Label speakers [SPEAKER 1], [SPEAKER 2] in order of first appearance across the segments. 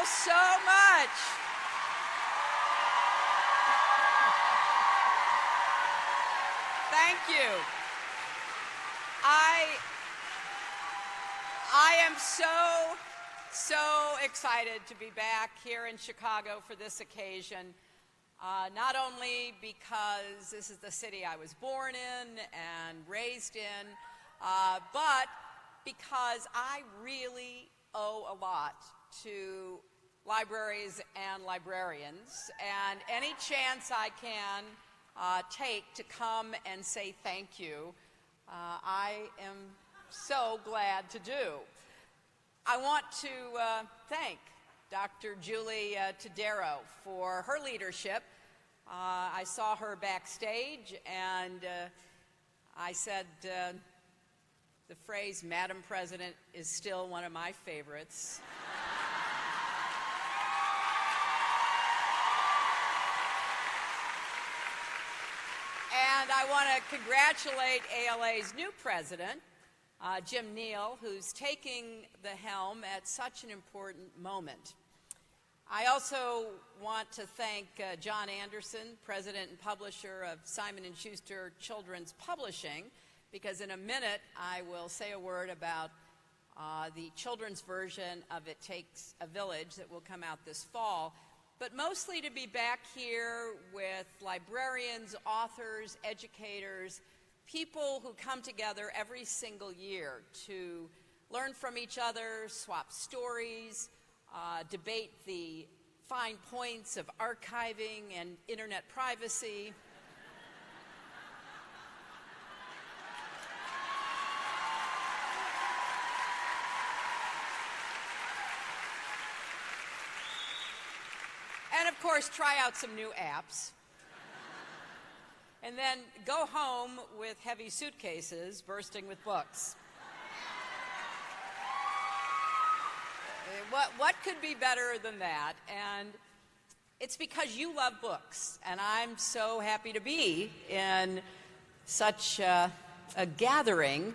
[SPEAKER 1] all so much. Thank you. I am so excited to be back here in Chicago for this occasion, not only because this is the city I was born in and raised in, but because I really owe a lot to libraries and librarians, and any chance I can take to come and say thank you, I am so glad to do. I want to thank Dr. Julie Tadero for her leadership. I saw her backstage, and I said the phrase "Madam President" is still one of my favorites. And I want to congratulate ALA's new president, Jim Neal, who's taking the helm at such an important moment. I also want to thank John Anderson, president and publisher of Simon & Schuster Children's Publishing, because in a minute I will say a word about the children's version of It Takes a Village that will come out this fall, but mostly to be back here with librarians, authors, educators, people who come together every single year to learn from each other, swap stories, debate the fine points of archiving and internet privacy. And of course, try out some new apps. And then go home with heavy suitcases bursting with books. What could be better than that? And it's because you love books, and I'm so happy to be in such a gathering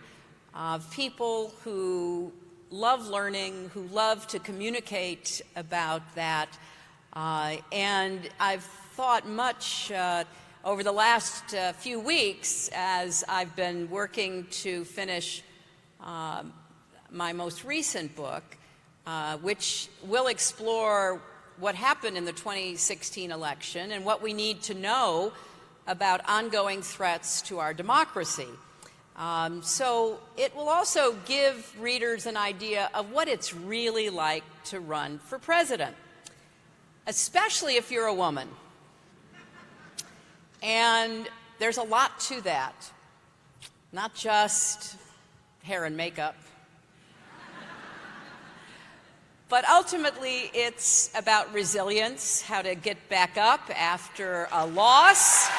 [SPEAKER 1] of people who love learning, who love to communicate about that. And I've thought much over the last few weeks as I've been working to finish my most recent book, which will explore what happened in the 2016 election and what we need to know about ongoing threats to our democracy. So it will also give readers an idea of what it's really like to run for president, especially if you're a woman. And there's a lot to that, not just hair and makeup. But ultimately, it's about resilience, how to get back up after a loss.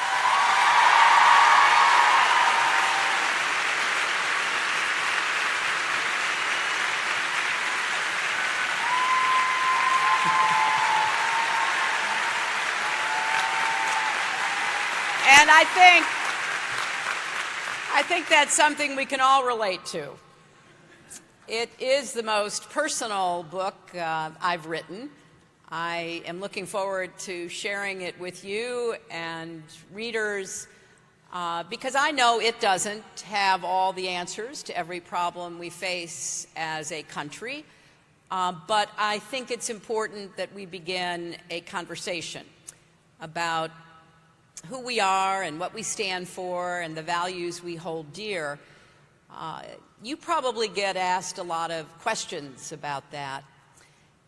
[SPEAKER 1] And I think that's something we can all relate to. It is the most personal book I've written. I am looking forward to sharing it with you and readers because I know it doesn't have all the answers to every problem we face as a country, but I think it's important that we begin a conversation about who we are and what we stand for and the values we hold dear. You probably get asked a lot of questions about that.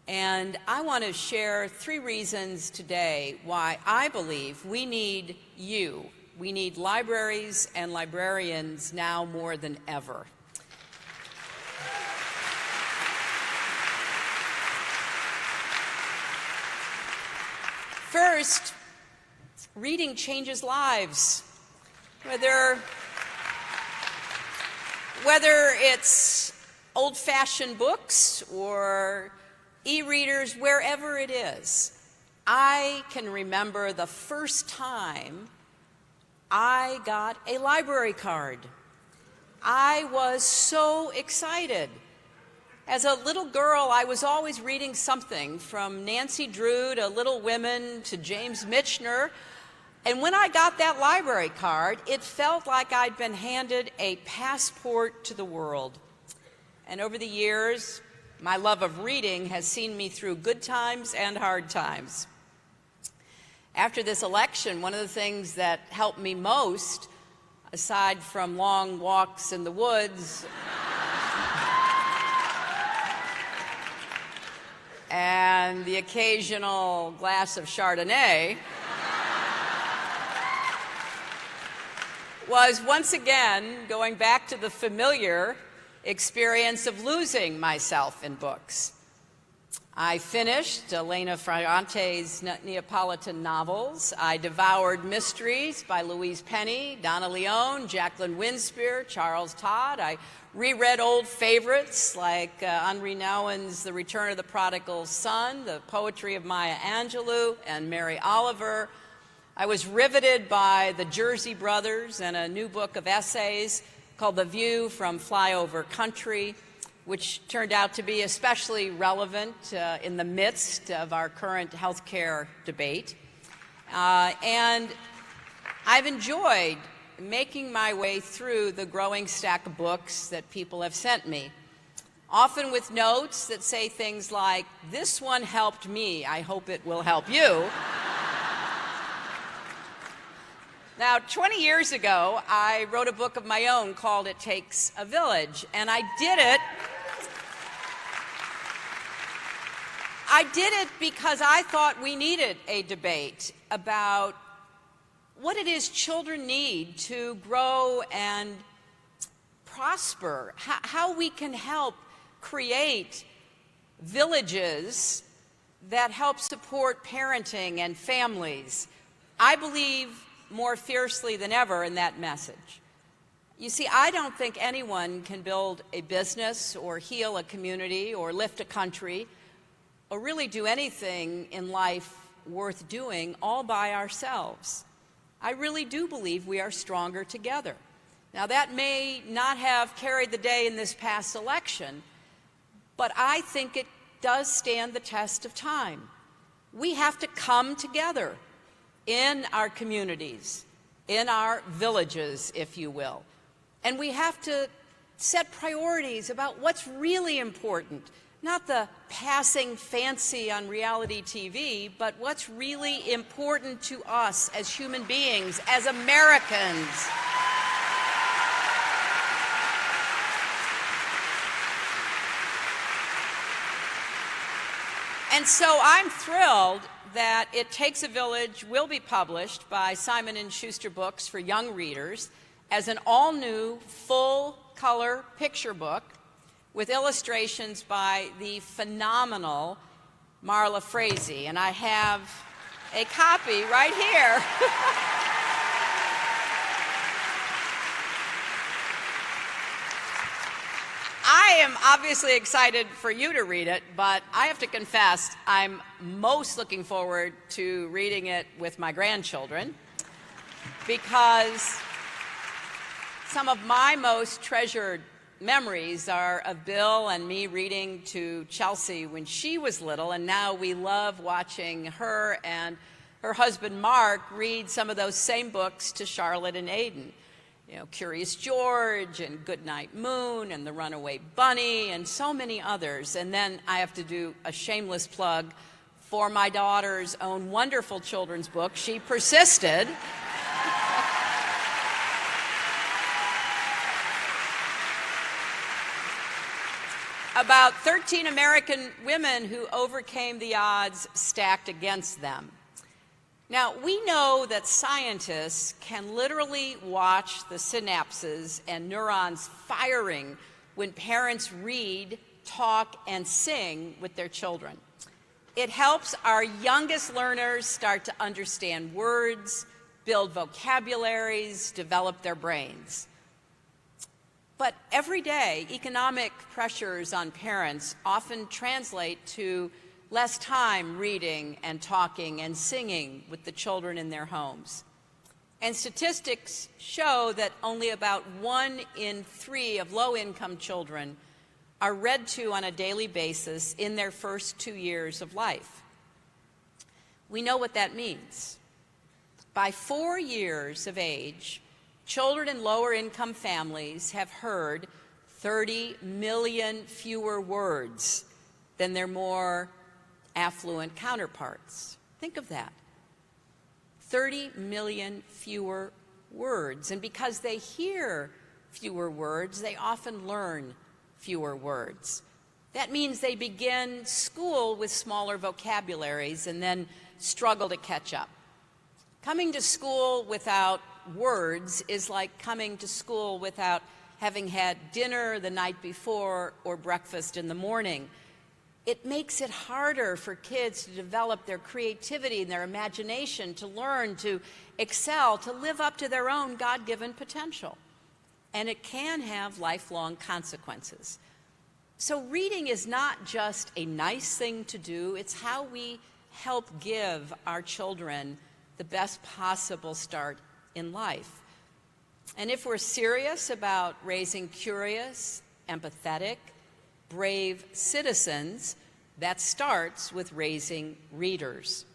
[SPEAKER 1] And I want to share 3 reasons today why I believe we need you. We need libraries and librarians now more than ever. First, reading changes lives. Whether it's old-fashioned books or e-readers, wherever it is, I can remember the first time I got a library card. I was so excited. As a little girl, I was always reading something, from Nancy Drew to Little Women to James Michener. And when I got that library card, it felt like I'd been handed a passport to the world. And over the years, my love of reading has seen me through good times and hard times. After this election, one of the things that helped me most, aside from long walks in the woods and the occasional glass of Chardonnay, was once again going back to the familiar experience of losing myself in books. I finished Elena Ferrante's Neapolitan novels. I devoured mysteries by Louise Penny, Donna Leon, Jacqueline Winspear, Charles Todd. I reread old favorites like Henri Nouwen's The Return of the Prodigal Son, the poetry of Maya Angelou and Mary Oliver. I was riveted by the Jersey Brothers and a new book of essays called The View from Flyover Country, which turned out to be especially relevant in the midst of our current healthcare debate. And I've enjoyed making my way through the growing stack of books that people have sent me, often with notes that say things like, "This one helped me, I hope it will help you." Now, 20 years ago, I wrote a book of my own called It Takes a Village, and I did it because I thought we needed a debate about what it is children need to grow and prosper, how we can help create villages that help support parenting and families. I believe more fiercely than ever in that message. You see, I don't think anyone can build a business or heal a community or lift a country or really do anything in life worth doing all by ourselves. I really do believe we are stronger together. Now, that may not have carried the day in this past election, but I think it does stand the test of time. We have to come together in our communities, in our villages, if you will. And we have to set priorities about what's really important, not the passing fancy on reality TV, but what's really important to us as human beings, as Americans. And so I'm thrilled that It Takes a Village will be published by Simon & Schuster Books for young readers as an all-new, full-color picture book with illustrations by the phenomenal Marla Frazee. And I have a copy right here. I am obviously excited for you to read it, but I have to confess, I'm most looking forward to reading it with my grandchildren, because some of my most treasured memories are of Bill and me reading to Chelsea when she was little, and now we love watching her and her husband Mark read some of those same books to Charlotte and Aiden. You know, Curious George and Goodnight Moon and The Runaway Bunny and so many others. And then I have to do a shameless plug for my daughter's own wonderful children's book, She Persisted. About 13 American women who overcame the odds stacked against them. Now, we know that scientists can literally watch the synapses and neurons firing when parents read, talk, and sing with their children. It helps our youngest learners start to understand words, build vocabularies, develop their brains. But every day, economic pressures on parents often translate to less time reading and talking and singing with the children in their homes. And statistics show that only about 1 in 3 of low-income children are read to on a daily basis in their first 2 years of life. We know what that means. By 4 years of age, children in lower-income families have heard 30 million fewer words than their more affluent counterparts. Think of that. 30 million fewer words. And because they hear fewer words, they often learn fewer words. That means they begin school with smaller vocabularies and then struggle to catch up. Coming to school without words is like coming to school without having had dinner the night before or breakfast in the morning. It makes it harder for kids to develop their creativity and their imagination, to learn, to excel, to live up to their own God-given potential. And it can have lifelong consequences. So reading is not just a nice thing to do, it's how we help give our children the best possible start in life. And if we're serious about raising curious, empathetic, brave citizens, that starts with raising readers.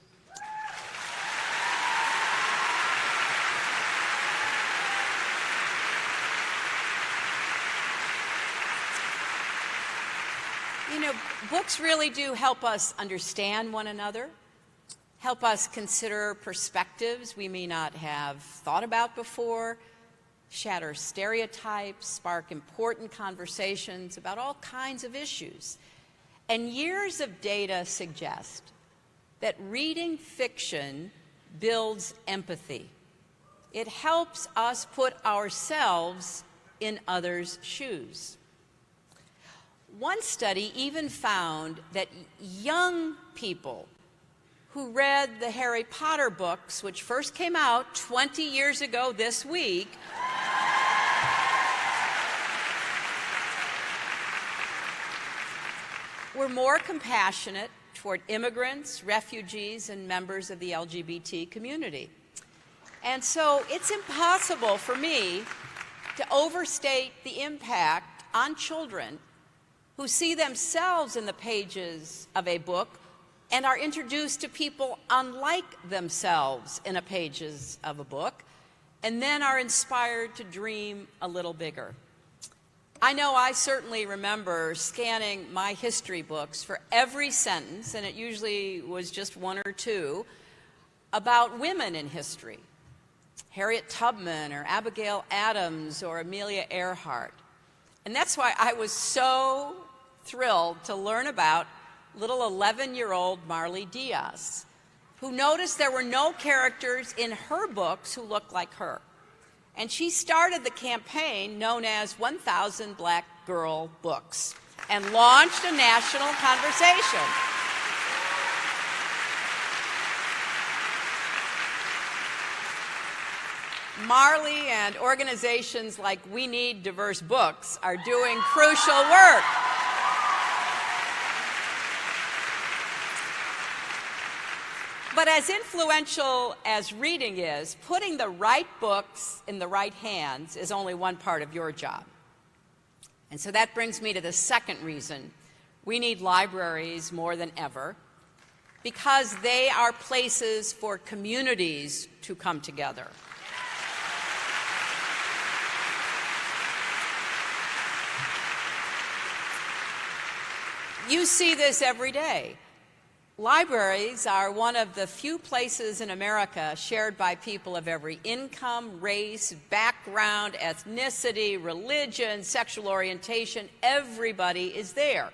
[SPEAKER 1] You know, books really do help us understand one another, help us consider perspectives we may not have thought about before, shatter stereotypes, spark important conversations about all kinds of issues. And years of data suggest that reading fiction builds empathy. It helps us put ourselves in others' shoes. One study even found that young people who read the Harry Potter books, which first came out 20 years ago this week, were more compassionate toward immigrants, refugees, and members of the LGBT community. And so it's impossible for me to overstate the impact on children who see themselves in the pages of a book and are introduced to people unlike themselves in the pages of a book, and then are inspired to dream a little bigger. I know I certainly remember scanning my history books for every sentence, and it usually was just one or two, about women in history. Harriet Tubman or Abigail Adams or Amelia Earhart. And that's why I was so thrilled to learn about little 11-year-old Marley Diaz, who noticed there were no characters in her books who looked like her. And she started the campaign known as 1,000 Black Girl Books and launched a national conversation. Marley and organizations like We Need Diverse Books are doing crucial work. But as influential as reading is, putting the right books in the right hands is only one part of your job. And so that brings me to the second reason we need libraries more than ever, because they are places for communities to come together. You see this every day. Libraries are one of the few places in America shared by people of every income, race, background, ethnicity, religion, sexual orientation. Everybody is there.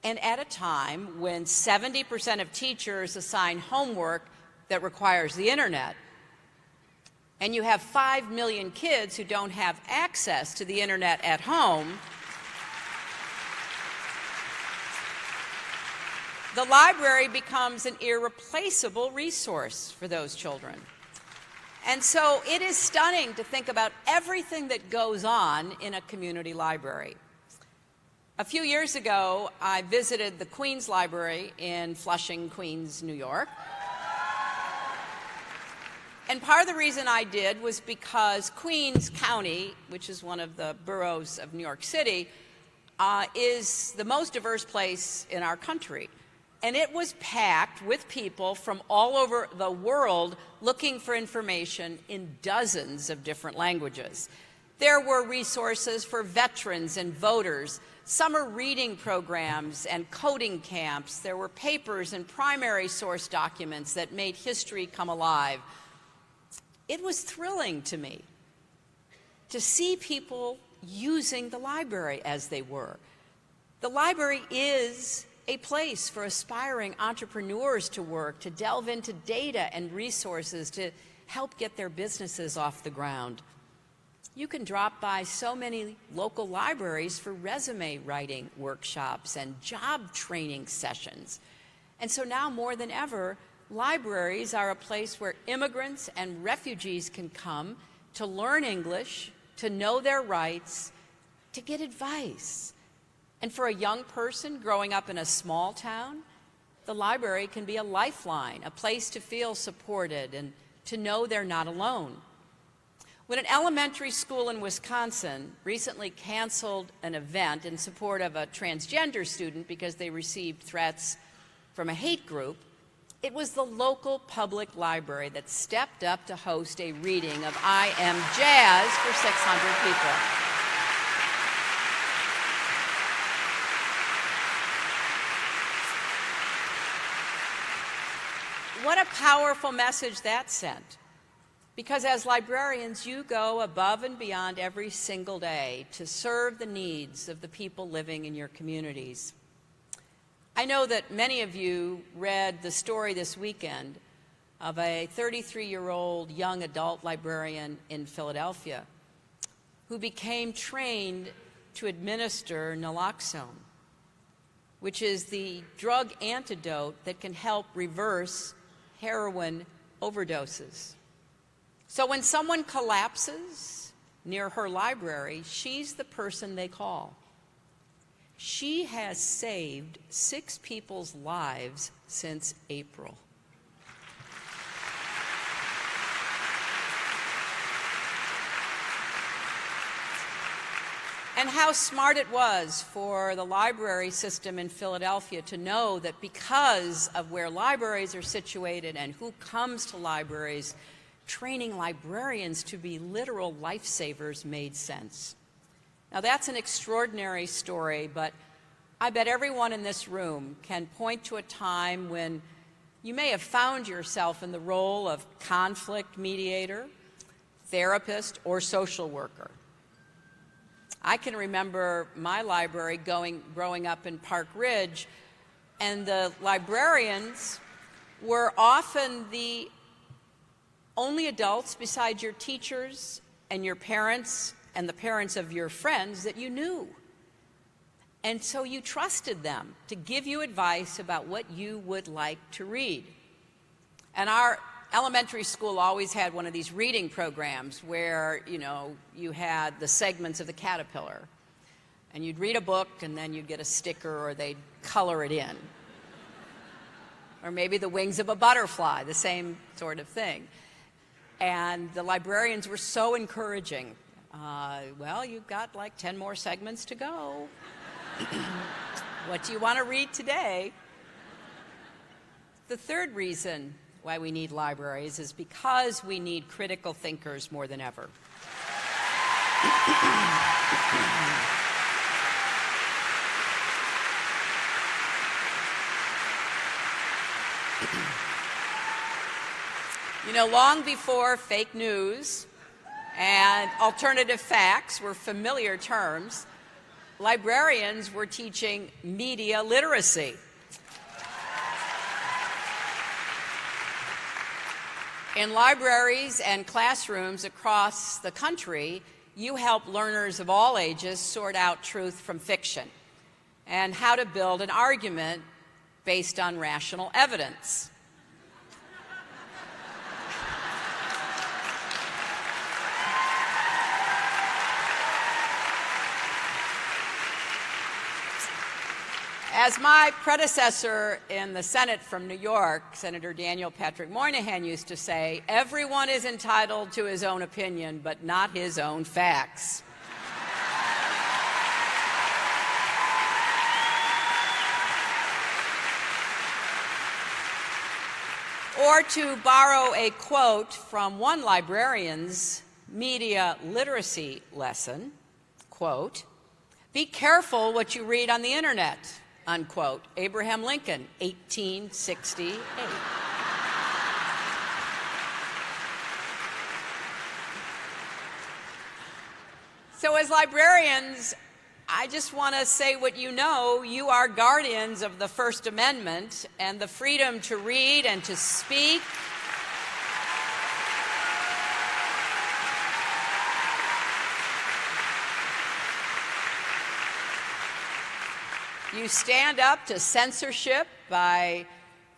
[SPEAKER 1] And at a time when 70% of teachers assign homework that requires the internet, and you have 5 million kids who don't have access to the internet at home, the library becomes an irreplaceable resource for those children. And so it is stunning to think about everything that goes on in a community library. A few years ago, I visited the Queens Library in Flushing, Queens, New York. And part of the reason I did was because Queens County, which is one of the boroughs of New York City, is the most diverse place in our country. And it was packed with people from all over the world looking for information in dozens of different languages. There were resources for veterans and voters, summer reading programs and coding camps. There were papers and primary source documents that made history come alive. It was thrilling to me to see people using the library as they were. The library is a place for aspiring entrepreneurs to work, to delve into data and resources to help get their businesses off the ground. You can drop by so many local libraries for resume writing workshops and job training sessions. And so now more than ever, libraries are a place where immigrants and refugees can come to learn English, to know their rights, to get advice. And for a young person growing up in a small town, the library can be a lifeline, a place to feel supported and to know they're not alone. When an elementary school in Wisconsin recently canceled an event in support of a transgender student because they received threats from a hate group, it was the local public library that stepped up to host a reading of I Am Jazz for 600 people. What a powerful message that sent. Because as librarians, you go above and beyond every single day to serve the needs of the people living in your communities. I know that many of you read the story this weekend of a 33-year-old young adult librarian in Philadelphia who became trained to administer naloxone, which is the drug antidote that can help reverse heroin overdoses. So when someone collapses near her library, she's the person they call. She has saved 6 people's lives since April. And how smart it was for the library system in Philadelphia to know that because of where libraries are situated and who comes to libraries, training librarians to be literal lifesavers made sense. Now that's an extraordinary story, but I bet everyone in this room can point to a time when you may have found yourself in the role of conflict mediator, therapist, or social worker. I can remember my library growing up in Park Ridge, and the librarians were often the only adults besides your teachers and your parents and the parents of your friends that you knew. And so you trusted them to give you advice about what you would like to read. And our elementary school always had one of these reading programs where, you had the segments of the caterpillar. And you'd read a book and then you'd get a sticker or they'd color it in. Or maybe the wings of a butterfly, the same sort of thing. And the librarians were so encouraging. Well, you've got like 10 more segments to go. What do you want to read today? The third reason why we need libraries is because we need critical thinkers more than ever. Long before fake news and alternative facts were familiar terms, librarians were teaching media literacy. In libraries and classrooms across the country, you help learners of all ages sort out truth from fiction and how to build an argument based on rational evidence. As my predecessor in the Senate from New York, Senator Daniel Patrick Moynihan, used to say, everyone is entitled to his own opinion, but not his own facts. Or to borrow a quote from one librarian's media literacy lesson, quote, "Be careful what you read on the internet," unquote. Abraham Lincoln, 1868. So as librarians, I just want to say what you know. You are guardians of the First Amendment and the freedom to read and to speak. You stand up to censorship by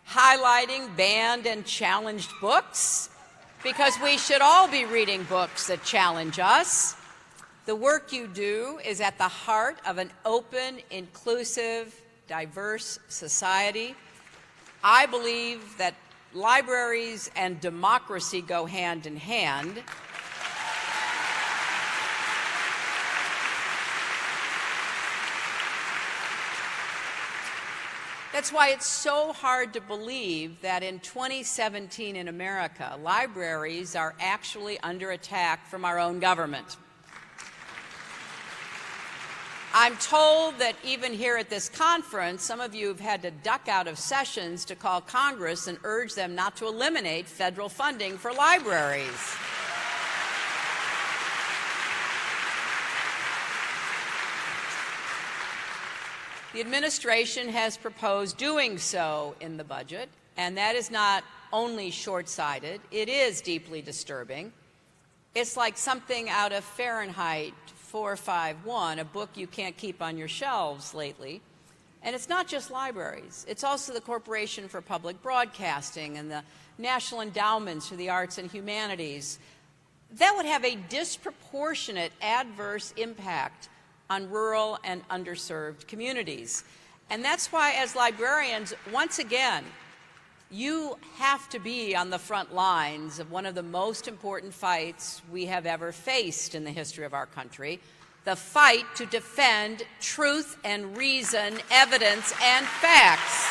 [SPEAKER 1] highlighting banned and challenged books, because we should all be reading books that challenge us. The work you do is at the heart of an open, inclusive, diverse society. I believe that libraries and democracy go hand in hand. That's why it's so hard to believe that in 2017 in America, libraries are actually under attack from our own government. I'm told that even here at this conference, some of you have had to duck out of sessions to call Congress and urge them not to eliminate federal funding for libraries. The administration has proposed doing so in the budget, and that is not only short-sighted, it is deeply disturbing. It's like something out of Fahrenheit 451, a book you can't keep on your shelves lately. And it's not just libraries. It's also the Corporation for Public Broadcasting and the National Endowments for the Arts and Humanities. That would have a disproportionate adverse impact on rural and underserved communities. And that's why, as librarians, once again, you have to be on the front lines of one of the most important fights we have ever faced in the history of our country, the fight to defend truth and reason, evidence and facts.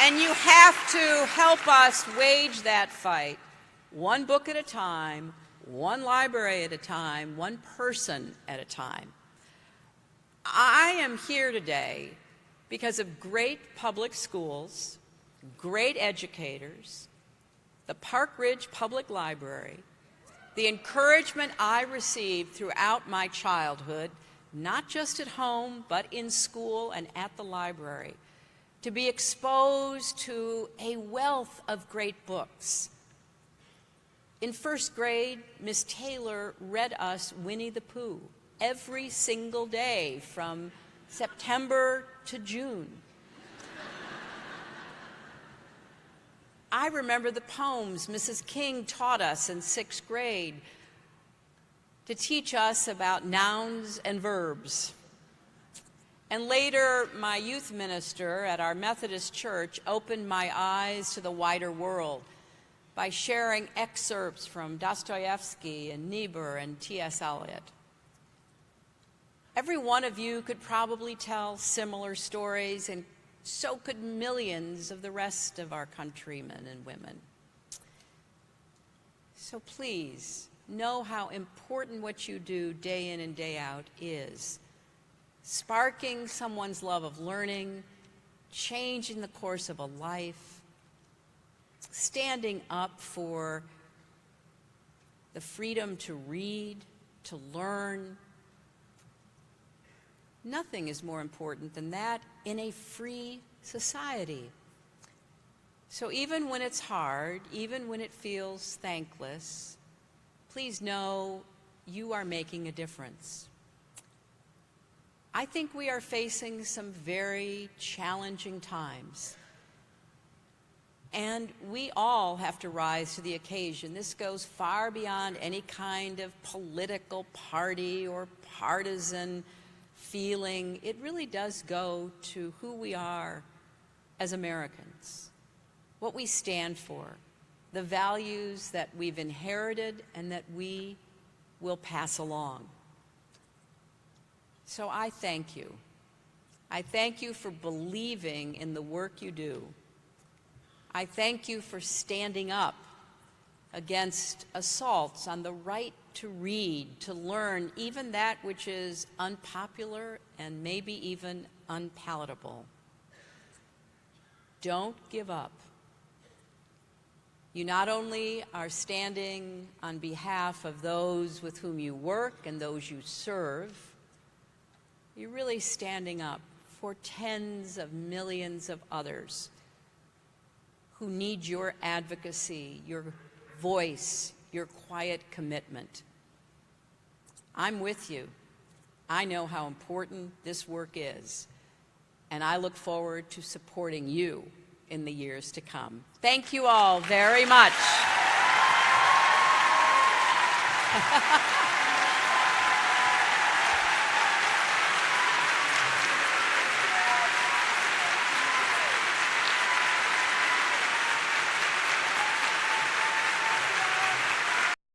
[SPEAKER 1] And you have to help us wage that fight, one book at a time, one library at a time, one person at a time. I am here today because of great public schools, great educators, the Park Ridge Public Library, the encouragement I received throughout my childhood, not just at home, but in school and at the library, to be exposed to a wealth of great books. In first grade, Miss Taylor read us Winnie the Pooh every single day from September to June. I remember the poems Mrs. King taught us in sixth grade to teach us about nouns and verbs. And later, my youth minister at our Methodist church opened my eyes to the wider world by sharing excerpts from Dostoevsky and Niebuhr and T.S. Eliot. Every one of you could probably tell similar stories, and so could millions of the rest of our countrymen and women. So please, know how important what you do day in and day out is. Sparking someone's love of learning, changing the course of a life, standing up for the freedom to read, to learn. Nothing is more important than that in a free society. So even when it's hard, even when it feels thankless, please know you are making a difference. I think we are facing some very challenging times. And we all have to rise to the occasion. This goes far beyond any kind of political party or partisan feeling. It really does go to who we are as Americans, what we stand for, the values that we've inherited and that we will pass along. So I thank you. I thank you for believing in the work you do. I thank you for standing up against assaults on the right to read, to learn, even that which is unpopular and maybe even unpalatable. Don't give up. You not only are standing on behalf of those with whom you work and those you serve, you're really standing up for tens of millions of others who need your advocacy, your voice, your quiet commitment. I'm with you. I know how important this work is, and I look forward to supporting you in the years to come. Thank you all very much.